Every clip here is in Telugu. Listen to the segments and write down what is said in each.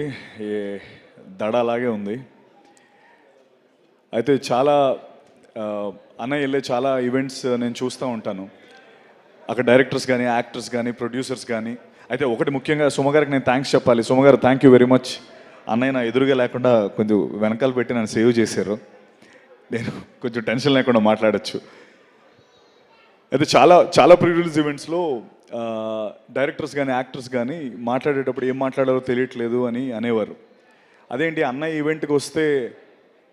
ఏ దడ అలాగే ఉంది. అయితే చాలా అన్నయ్య వెళ్ళే చాలా ఈవెంట్స్ నేను చూస్తూ ఉంటాను. అక్కడ డైరెక్టర్స్ కానీ, యాక్టర్స్ కానీ, ప్రొడ్యూసర్స్ కానీ. అయితే ఒకటి ముఖ్యంగా సుమగారికి నేను థ్యాంక్స్ చెప్పాలి. సుమగారు థ్యాంక్ యూ వెరీ మచ్. అన్నయ్య నా ఎదురుగా లేకుండా కొంచెం వెనకాల పెట్టి నన్ను సేవ్ చేశారు. నేను కొంచెం టెన్షన్ లేకుండా మాట్లాడచ్చు. అయితే చాలా చాలా ప్రీ రిలీజ్ ఈవెంట్స్లో డైరెక్టర్స్ కానీ, యాక్టర్స్ కానీ మాట్లాడేటప్పుడు ఏం మాట్లాడాలో తెలియట్లేదు అని అనేవారు. అదేంటి అన్నయ్య ఈవెంట్కి వస్తే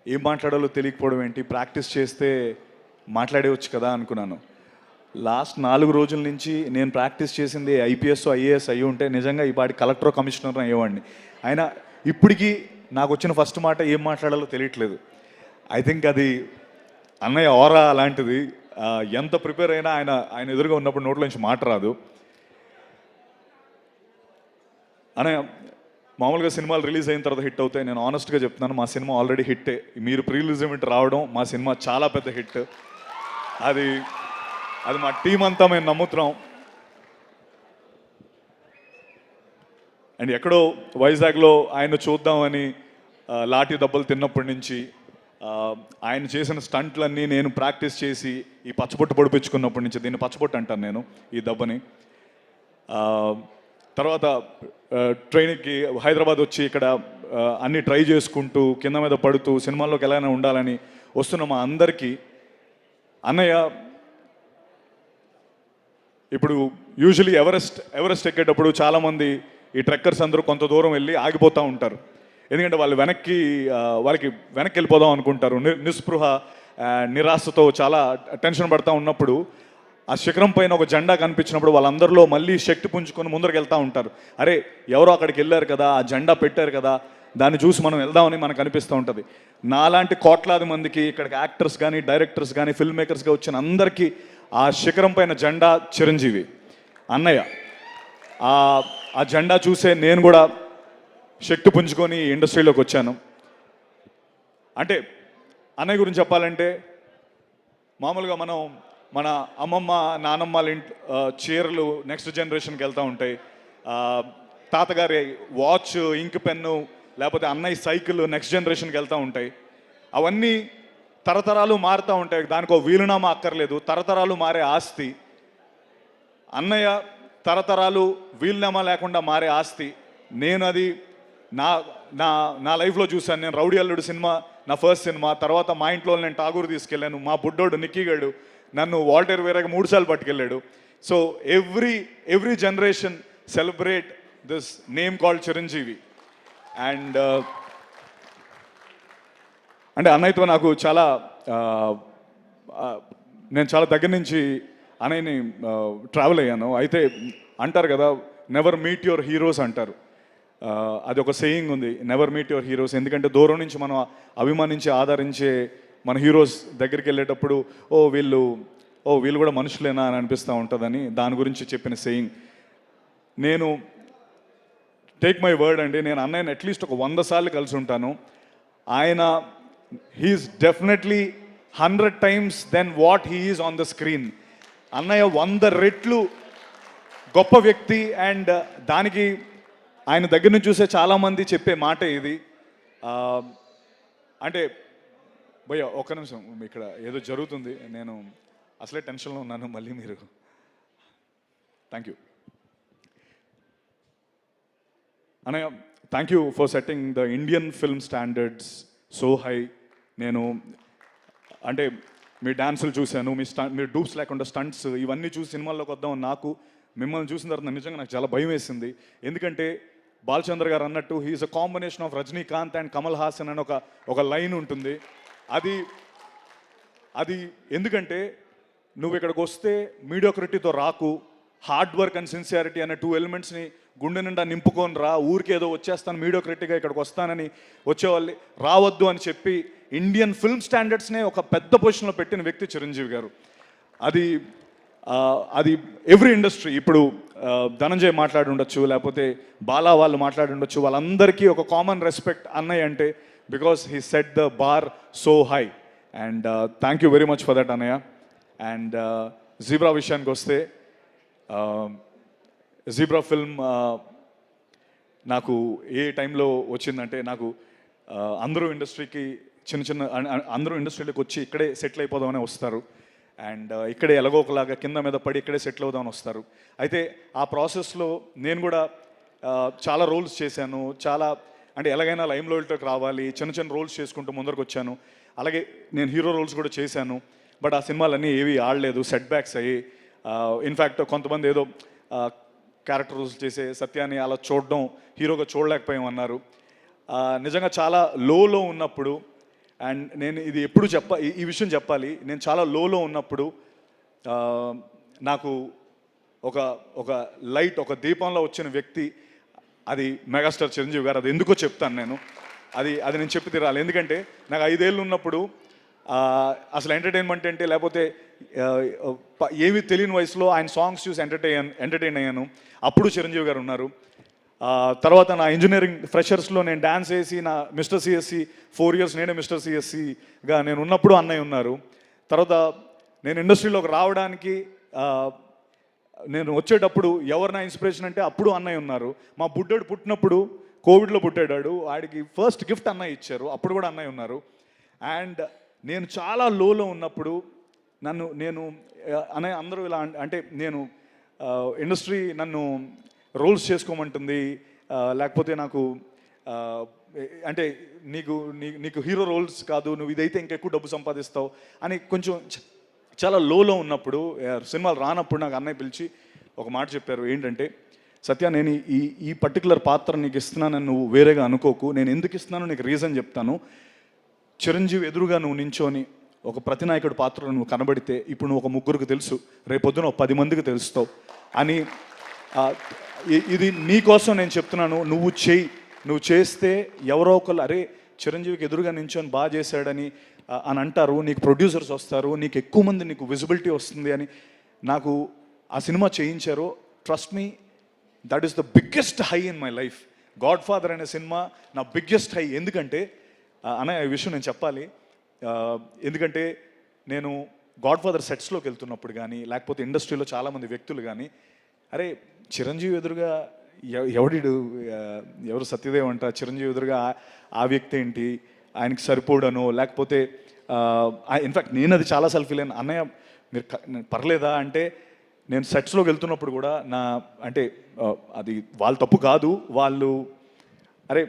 ఏం మాట్లాడాలో తెలియకపోవడం ఏంటి, ప్రాక్టీస్ చేస్తే మాట్లాడేవచ్చు కదా అనుకున్నాను. లాస్ట్ 4 రోజుల నుంచి నేను ప్రాక్టీస్ చేసింది ఐపీఎస్ ఐఏఎస్ అయ్యి ఉంటే నిజంగా ఈ పాటి కలెక్టర్ కమిషనర్ అయ్యేవాడిని. అయినా ఇప్పటికీ నాకు వచ్చిన ఫస్ట్ మాట ఏం మాట్లాడాలో తెలియట్లేదు. ఐ థింక్ అది అన్నయ్య ఆరా అలాంటిది. ఎంత ప్రిపేర్ అయినా ఆయన ఎదురుగా ఉన్నప్పుడు నోట్లో నుంచి మాట రాదు. అన్నయ్య మామూలుగా సినిమాలు రిలీజ్ అయిన తర్వాత హిట్ అవుతాయి. నేను ఆనెస్ట్గా చెప్తున్నాను, మా సినిమా ఆల్రెడీ హిట్టే. మీరు ప్రీ రిలీజ్ ఈవెంట్ రావడం మా సినిమా చాలా పెద్ద హిట్. అది మా టీం అంతా మేము నమ్ముతున్నాం. అండ్ ఎక్కడో వైజాగ్లో ఆయన చూద్దామని లాఠీ దెబ్బలు తిన్నప్పటి నుంచి ఆయన చేసిన స్టంట్లన్నీ నేను ప్రాక్టీస్ చేసి ఈ పచ్చబొట్టు పొడిపించుకున్నప్పటి నుంచి, దీన్ని పచ్చబొట్టు అంటాను నేను ఈ దెబ్బని. తర్వాత ట్రైనింగ్కి హైదరాబాద్ వచ్చి ఇక్కడ అన్నీ ట్రై చేసుకుంటూ కింద మీద పడుతూ సినిమాల్లోకి ఎలాగైనా ఉండాలని వస్తున్న మా అందరికీ అన్నయ్య ఇప్పుడు యూజువలీ ఎవరెస్ట్ ఎక్కేటప్పుడు చాలామంది ఈ ట్రెక్కర్స్ అందరూ కొంత దూరం వెళ్ళి ఆగిపోతూ ఉంటారు. ఎందుకంటే వాళ్ళకి వెనక్కి వెళ్ళిపోదాం అనుకుంటారు. నిస్పృహ నిరాశతో చాలా టెన్షన్ పడుతూ ఉన్నప్పుడు ఆ శిఖరం పైన ఒక జెండా కనిపించినప్పుడు వాళ్ళందరిలో మళ్ళీ శక్తి పుంజుకొని ముందరికి వెళ్తూ ఉంటారు. అరే ఎవరో అక్కడికి వెళ్ళారు కదా, ఆ జెండా పెట్టారు కదా, దాన్ని చూసి మనం వెళ్దామని మనకు అనిపిస్తూ ఉంటుంది. నాలాంటి కోట్లాది మందికి ఇక్కడికి యాక్టర్స్ కానీ, డైరెక్టర్స్ కానీ, ఫిల్మ్ మేకర్స్గా వచ్చిన అందరికీ ఆ శిఖరం పైన జెండా చిరంజీవి అన్నయ్య. ఆ జెండా చూసే నేను కూడా శక్తి పుంజుకొని ఇండస్ట్రీలోకి వచ్చాను. అంటే అన్నయ్య గురించి చెప్పాలంటే మామూలుగా మన అమ్మమ్మ నానమ్మల చీరలు నెక్స్ట్ జనరేషన్కి వెళ్తూ ఉంటాయి. తాతగారి వాచ్, ఇంక్ పెన్ను, లేకపోతే అన్నయ్య సైకిల్ నెక్స్ట్ జనరేషన్కి వెళ్తూ ఉంటాయి. అవన్నీ తరతరాలు మారుతూ ఉంటాయి. దానికి ఒక వీలునామా అక్కర్లేదు, తరతరాలు మారే ఆస్తి. అన్నయ్య తరతరాలు వీలునామా లేకుండా మారే ఆస్తి. నేను అది నా లైఫ్లో చూశాను. నేను రౌడీ అల్లుడు సినిమా నా ఫస్ట్ సినిమా. తర్వాత మా ఇంట్లో నేను ఠాగూర్ తీసుకెళ్ళాను. మా బుడ్డోడు నిక్కీగాడు నన్ను వాల్టర్ వేరేగా 3 సార్లు పట్టుకెళ్ళాడు. So every generation celebrate this name called Chiranjeevi. And అంటే అన్నయ్యతో నాకు చాలా నేను చాలా దగ్గర నుంచి అన్నయ్యని ట్రావెల్ అయ్యాను. అయితే అంటారు కదా, నెవర్ మీట్ యువర్ హీరోస్ అంటారు. అది ఒక సేయింగ్ ఉంది, నెవర్ మీట్ యువర్ హీరోస్. ఎందుకంటే దూరం నుంచి మనం అభిమానించి ఆదరించే మన హీరోస్ దగ్గరికి వెళ్ళేటప్పుడు వీళ్ళు కూడా మనుషులేనా అని అనిపిస్తూ ఉంటుందని దాని గురించి చెప్పిన సేయింగ్. నేను టేక్ మై వర్డ్ అండి, నేను అన్నయ్యని అట్లీస్ట్ ఒక 100 సార్లు కలిసి ఉంటాను. ఆయన he's definitely 100 times than what he's on the screen. అన్నయ్య 100 రెట్లు గొప్ప వ్యక్తి. అండ్ దానికి ఆయన దగ్గర నుంచి చూసే చాలామంది చెప్పే మాట ఇది. అంటే భయ్య ఒక్క నిమిషం, ఇక్కడ ఏదో జరుగుతుంది, నేను అసలే టెన్షన్లో ఉన్నాను, మళ్ళీ మీరు. థ్యాంక్ యూ అన్నయ్య, thank you for setting the Indian film standards so high. నేను అంటే మీ డాన్సులు చూశాను, మీ డూప్స్ లేకుండా స్టంట్స్ ఇవన్నీ చూసి సినిమాల్లోకి వద్దాం. నాకు మిమ్మల్ని చూసిన తర్వాత నిజంగా నాకు చాలా భయం వేసింది. ఎందుకంటే బాలచంద్ర గారు అన్నట్టు he's a combination of Rajinikanth and Kamal Haasan అని ఒక లైన్ ఉంటుంది. అది ఎందుకంటే నువ్వు ఇక్కడికి వస్తే మీడియోక్రిటీతో రాకు, హార్డ్ వర్క్ అండ్ సిన్సియారిటీ అనే 2 ఎలిమెంట్స్ని గుండె నిండా నింపుకొని రా. ఊరికేదో వచ్చేస్తాను మీడియోక్రిటీగా ఇక్కడికి వస్తానని వచ్చేవాళ్ళు రావద్దు అని చెప్పి ఇండియన్ ఫిల్మ్ స్టాండర్డ్స్నే ఒక పెద్ద పొజిషన్లో పెట్టిన వ్యక్తి చిరంజీవి గారు. అది ఎవ్రీ ఇండస్ట్రీ, ఇప్పుడు ధనంజయ్ మాట్లాడి ఉండొచ్చు, లేకపోతే బాలా వాళ్ళు మాట్లాడి ఉండొచ్చు, వాళ్ళందరికీ ఒక కామన్ రెస్పెక్ట్ అన్నయ్య అంటే, because he set the bar so high. And thank you very much for that అన్నయ్య. అండ్ జీబ్రా విషయానికి వస్తే, జీబ్రా ఫిల్మ్ నాకు ఏ టైంలో వచ్చిందంటే నాకు అందరూ ఇండస్ట్రీకి అందరూ ఇండస్ట్రీలోకి వచ్చి ఇక్కడే సెటిల్ అయిపోదామని వస్తారు. అండ్ ఇక్కడే ఎలాగో ఒకలాగా కింద మీద పడి ఇక్కడే సెటిల్ అవుదామని వస్తారు. అయితే ఆ ప్రాసెస్లో నేను కూడా చాలా రోల్స్ చేశాను. చాలా అంటే ఎలాగైనా లైమ్లైట్లోకి రావాలి, చిన్న రోల్స్ చేసుకుంటూ ముందరకు వచ్చాను. అలాగే నేను హీరో రోల్స్ కూడా చేశాను. బట్ ఆ సినిమాలన్నీ ఏవి ఆడలేదు, సెట్ బ్యాక్స్ అయ్యి. ఇన్ఫ్యాక్ట్ కొంతమంది ఏదో క్యారెక్టర్ రోల్స్ చేసే సత్యాన్ని అలా చూడడం హీరోగా చూడలేకపోయామన్నారు. నిజంగా చాలా లోలో ఉన్నప్పుడు, అండ్ నేను ఇది ఎప్పుడు ఈ విషయం చెప్పాలి, నేను చాలా లోలో ఉన్నప్పుడు నాకు ఒక లైట్, ఒక దీపంలో వచ్చిన వ్యక్తి అది మెగాస్టార్ చిరంజీవి గారు. అది ఎందుకో చెప్తాను నేను. అది నేను చెప్పి తీరాలి. ఎందుకంటే నాకు 5 ఏళ్ళు ఉన్నప్పుడు అసలు ఎంటర్టైన్మెంట్ అంటే లేకపోతే ఏమీ తెలియని వయసులో ఆయన సాంగ్స్ చూసి ఎంటర్టైన్ అయ్యాను. అప్పుడు చిరంజీవి గారు ఉన్నారు. తర్వాత నా ఇంజనీరింగ్ ఫ్రెషర్స్లో నేను డ్యాన్స్ వేసి నా మిస్టర్ సిఎస్సి 4 years నేనే మిస్టర్ సిఎస్సిగా నేను ఉన్నప్పుడు అన్నయ్య ఉన్నారు. తర్వాత నేను ఇండస్ట్రీలోకి రావడానికి నేను వచ్చేటప్పుడు ఎవరు నా ఇన్స్పిరేషన్ అంటే అప్పుడు అన్నయ్య ఉన్నారు. మా బుడ్డోడు పుట్టినప్పుడు కోవిడ్లో పుట్టాడు. వాడికి ఫస్ట్ గిఫ్ట్ అన్నయ్య ఇచ్చారు. అప్పుడు కూడా అన్నయ్య ఉన్నారు. అండ్ నేను చాలా లోలో ఉన్నప్పుడు నేను అన్నయ్య అందరూ ఇలా అంటే నేను ఇండస్ట్రీ నన్ను రోల్స్ చేసుకోమంటుంది, లేకపోతే నాకు అంటే నీకు హీరో రోల్స్ కాదు, నువ్వు ఇదైతే ఇంకెక్కువ డబ్బు సంపాదిస్తావు అని కొంచెం చాలా లోలో ఉన్నప్పుడు, సినిమాలు రానప్పుడు నాకు అన్నయ్య పిలిచి ఒక మాట చెప్పారు. ఏంటంటే, సత్య, నేను ఈ పర్టికులర్ పాత్ర నీకు ఇస్తున్నానని నువ్వు వేరేగా అనుకోకు. నేను ఎందుకు ఇస్తున్నానో నీకు రీజన్ చెప్తాను. చిరంజీవి ఎదురుగా నువ్వు నించోని ఒక ప్రతినాయకుడి పాత్రలో నువ్వు కనబడితే ఇప్పుడు నువ్వు ఒక 3 తెలుసు, రేపొద్దున 10 మందికి తెలుస్తావు అని. ఇది నీకోసం నేను చెప్తున్నాను. నువ్వు చేస్తే ఎవరో ఒకళ్ళు అరే చిరంజీవికి ఎదురుగా నించొని బాగా చేశాడని అంటారు. నీకు ప్రొడ్యూసర్స్ వస్తారు, నీకు ఎక్కువ మంది నీకు విజిబిలిటీ వస్తుంది అని నాకు ఆ సినిమా చేయించారు. Trust me, that is the biggest high in my life. God father అనే సినిమా నా బిగ్గెస్ట్ హై. ఎందుకంటే అనే ఈ విషయం నేను చెప్పాలి. ఎందుకంటే నేను గాడ్ ఫాదర్ సెట్స్లోకి వెళ్తున్నప్పుడు కానీ, లేకపోతే ఇండస్ట్రీలో చాలామంది వ్యక్తులు కానీ, అరే చిరంజీవి ఎదురుగా ఎవరు సత్యదేవ్ అంట, చిరంజీవి ఎదురుగా ఆ వ్యక్తి ఏంటి, ఆయనకి సరిపోడనో, లేకపోతే ఇన్ఫ్యాక్ట్ నేను అది చాలాసార్లు ఫీల్ అయినా. అన్నయ్య మీరు పర్లేదా అంటే, నేను సెట్స్లోకి వెళ్తున్నప్పుడు కూడా అంటే అది వాళ్ళ తప్పు కాదు, అరే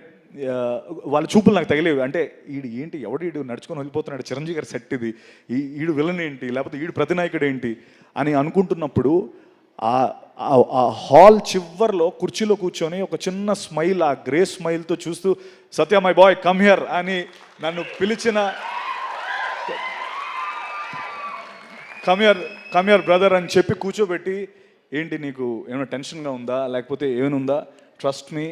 వాళ్ళ చూపులు నాకు తగిలేవి. అంటే ఈడు నడుచుకొని వెళ్ళిపోతున్నాడు, చిరంజీవి గారి సెట్ ఇది, ఈడు విలన్ ఏంటి, లేకపోతే ఈడు ప్రతినాయకుడు ఏంటి అని అనుకుంటున్నప్పుడు ఆ హాల్ చివర్లో కుర్చీలో కూర్చొని ఒక చిన్న స్మైల్, ఆ గ్రే స్మైల్తో చూస్తూ సత్య మై బాయ్ కమ్ హియర్ అని నన్ను పిలిచిన, కమ్ హియర్ బ్రదర్ అని చెప్పి కూర్చోబెట్టి, ఏంటి నీకు ఏమైనా టెన్షన్గా ఉందా, లేకపోతే ఏమైనా ఉందా, ట్రస్ట్ మీ,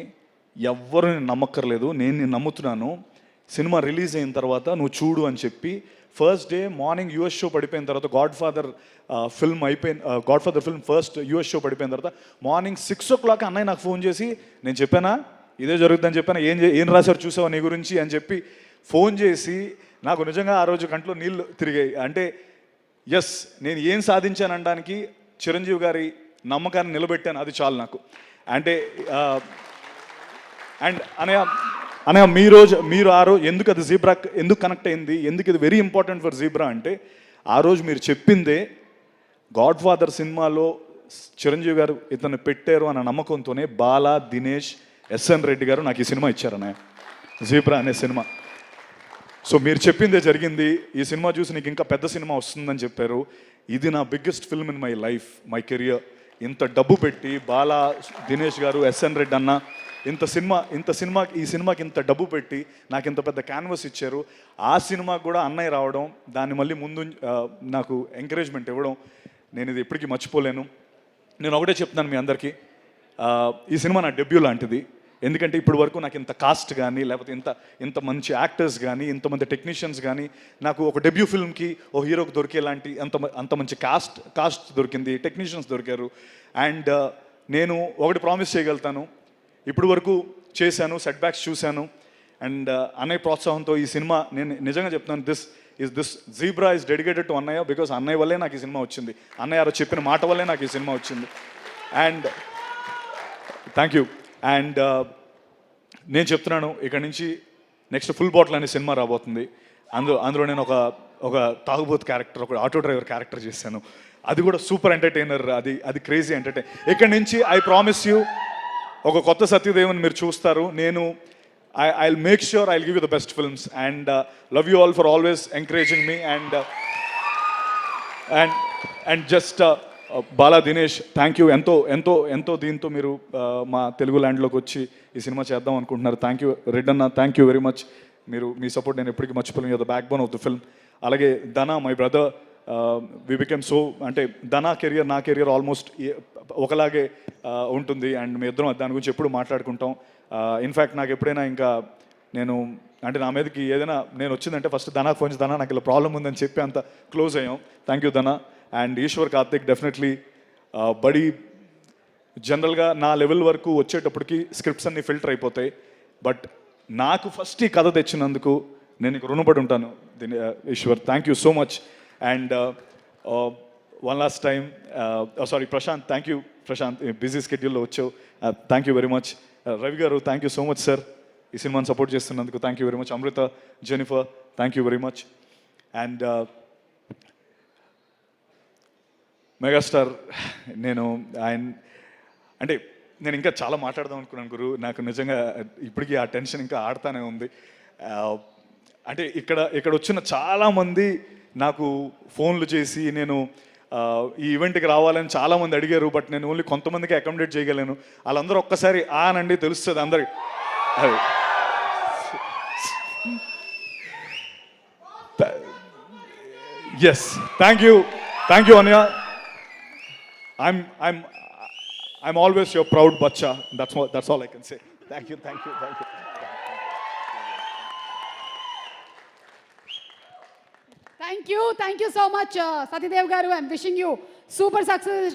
ఎవ్వరు నేను నమ్మక్కర్లేదు, నేను నమ్ముతున్నాను. సినిమా రిలీజ్ అయిన తర్వాత నువ్వు చూడు అని చెప్పి first day morning US show పడిపోయిన తర్వాత God father film first US show పడిపోయిన తర్వాత మార్నింగ్ 6 o'clock అన్నయ్య నాకు ఫోన్ చేసి, నేను చెప్పానా ఇదే జరుగుతుందని చెప్పానా, ఏం రాశారు చూసావా నీ గురించి అని చెప్పి ఫోన్ చేసి, నాకు నిజంగా ఆ రోజు కంట్లో నీళ్ళు తిరిగాయి. అంటే ఎస్, నేను ఏం సాధించాను అనడానికి చిరంజీవి గారి నమ్మకాన్ని నిలబెట్టాను, అది చాలు నాకు. అంటే అండ్ అనయ్య మీరు ఆ రోజు ఎందుకు అది జీబ్రా ఎందుకు కనెక్ట్ అయింది, ఎందుకు ఇది వెరీ ఇంపార్టెంట్ ఫర్ జీబ్రా అంటే, ఆ రోజు మీరు చెప్పిందే గాడ్ ఫాదర్ సినిమాలో చిరంజీవి గారు ఇతను పెట్టారు అన్న నమ్మకంతోనే బాలా, దినేష్, ఎస్ఎన్ రెడ్డి గారు నాకు ఈ సినిమా ఇచ్చారు అన్నయ్య, జీబ్రా అనే సినిమా. సో మీరు చెప్పిందే జరిగింది. ఈ సినిమా చూసి నీకు ఇంకా పెద్ద సినిమా వస్తుందని చెప్పారు. ఇది నా biggest film in my life, my career. ఇంత డబ్బు పెట్టి బాలా, దినేష్ గారు, ఎస్ఎన్ రెడ్డి అన్న ఈ సినిమాకి ఇంత డబ్బు పెట్టి నాకు ఇంత పెద్ద క్యాన్వస్ ఇచ్చారు. ఆ సినిమాకి కూడా అన్నయ్య రావడం, దాన్ని మళ్ళీ ముందు నాకు ఎంకరేజ్మెంట్ ఇవ్వడం, నేను ఇది ఎప్పటికీ మర్చిపోలేను. నేను ఒకటే చెప్తున్నాను మీ అందరికీ, ఈ సినిమా నా డెబ్యూ లాంటిది. ఎందుకంటే ఇప్పటి వరకు నాకు ఇంత కాస్ట్ కానీ, లేకపోతే ఇంత మంచి యాక్టర్స్ కానీ, ఇంతమంది టెక్నీషియన్స్ కానీ, నాకు ఒక డెబ్యూ ఫిల్మ్కి ఓ హీరోకి దొరికేలాంటి అంత మంచి కాస్ట్ దొరికింది, టెక్నీషియన్స్ దొరికారు. అండ్ నేను ఒకటి ప్రామిస్ చేయగలుగుతాను, ఇప్పటి వరకు చేశాను, సెట్ బ్యాక్స్ చూశాను. అండ్ అన్నయ్య ప్రోత్సాహంతో ఈ సినిమా, నేను నిజంగా చెప్తాను, this zebra is dedicated to అన్నయ్య. బికాస్ అన్నయ్య వల్లే నాకు ఈ సినిమా వచ్చింది, అన్నయ్య చెప్పిన మాట వల్లే నాకు ఈ సినిమా వచ్చింది. And thank you. అండ్ నేను చెప్తున్నాను, ఇక్కడ నుంచి నెక్స్ట్ ఫుల్ బాటిల్ అనే సినిమా రాబోతుంది. అందులో నేను ఒక తాగుబోతు క్యారెక్టర్, ఒక ఆటో డ్రైవర్ క్యారెక్టర్ చేశాను. అది కూడా సూపర్ ఎంటర్టైనర్, అది క్రేజీ ఎంటర్టైన్. ఇక్కడ నుంచి ఐ ప్రామిస్ యూ ఒక కొత్త సత్యదేవన్ మీరు చూస్తారు. నేను I'll make sure I'll give you the best films and love you all for always encouraging me and just Bala Dinesh, thank you. ఎంతో దీంతో మీరు మా తెలుగు ల్యాండ్లోకి వచ్చి ఈ సినిమా చేద్దాం అనుకుంటున్నారు. థ్యాంక్ యూ రెడ్ అన్న, థ్యాంక్ యూ వెరీ మచ్. మీ సపోర్ట్ నేను ఎప్పటికీ మర్చిపోలేను. The backbone of the film. అలాగే Dhana, my brother, we become so, అంటే ధనా కెరియర్ నా కెరియర్ ఆల్మోస్ట్ ఒకలాగే ఉంటుంది అండ్ మీ ఇద్దరం దాని గురించి ఎప్పుడు మాట్లాడుకుంటాం. ఇన్ఫ్యాక్ట్ నాకు ఎప్పుడైనా ఇంకా నేను అంటే నా మీదకి ఏదైనా నేను వచ్చిందంటే ఫస్ట్ ధనాకు ఫోన్ చేసి, ధనా నాకు ఇలా ప్రాబ్లం ఉందని చెప్పి అంత క్లోజ్ అయ్యాం. Thank you Dhana. And Eshwar Karthik definitely buddy. జనరల్గా నా లెవెల్ వరకు వచ్చేటప్పటికి స్క్రిప్ట్స్ అన్ని ఫిల్టర్ అయిపోతాయి, బట్ నాకు ఫస్ట్ ఈ కథ తెచ్చినందుకు నేను నీకు రుణపడి ఉంటాను Eshwar. Thank you so much. And one last time sorry Prashant, thank you Prashant, busy స్కెడ్యూల్లో వచ్చావు. Thank you very much. Ravi garu, thank you so much sir ఈ సినిమాని సపోర్ట్ చేస్తున్నందుకు. Thank you very much. Amrita, Jennifer, thank you very much. And megastar, నేను అంటే నేను ఇంకా చాలా మాట్లాడదాం అనుకున్నాను గురు. నాకు నిజంగా ఇప్పటికీ ఆ టెన్షన్ ఇంకా ఆడుతూనే ఉంది. అంటే ఇక్కడ వచ్చిన చాలామంది నాకు ఫోన్లు చేసి నేను ఈ ఈవెంట్కి రావాలని చాలామంది అడిగారు, బట్ నేను ఓన్లీ కొంతమందికి అకామిడేట్ చేయగలను. వాళ్ళందరూ ఒక్కసారి ఆనండి తెలుస్తుంది అందరికి. ఎస్, థ్యాంక్ యూ అన్య. I'm always your proud bacha. That's all I can say. Thank you. Thank you so much, Satyadev garu. I'm wishing you super success.